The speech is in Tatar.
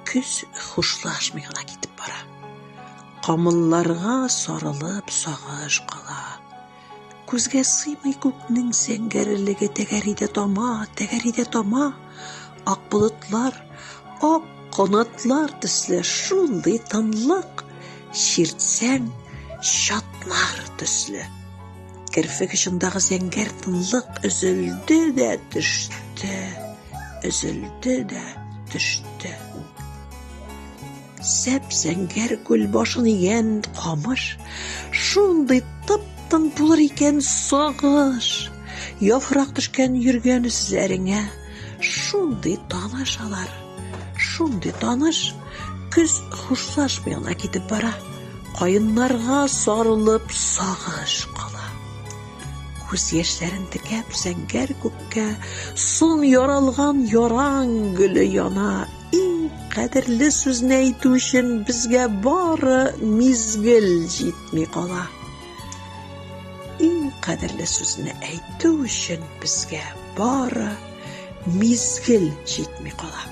Күз хушлашмый гына китеп бара. Камылларга сарылып сагыш кала. Күзгә сыймый күкнең зәңгәрлеге тәгәриде тама. Ак болытлар, ак канатлар төсле шундый тынлык, чиртсәң чатнар төсле. Керфек очындагы зәңгәр тынлык өзелде дә төште. Сәп зәңгәр күл башын игән камыш, шундый тып-тын булыр икән сагыш. Яфрак төшкән йөргән үзләреңә, шундый танышалар, шундый таныш. Күз хушлашмый гына китеп бара. Каеннарга сарылып сагыш кала. Күз яшьләрен текәп зәңгәр күккә сон яралган яраң гөле яна. Иң кадерле сүзне әйтү өчен безгә бары мизгел җитми кала. Иң кадерле сүзне әйтү өчен безгә бары мизгел җитми кала.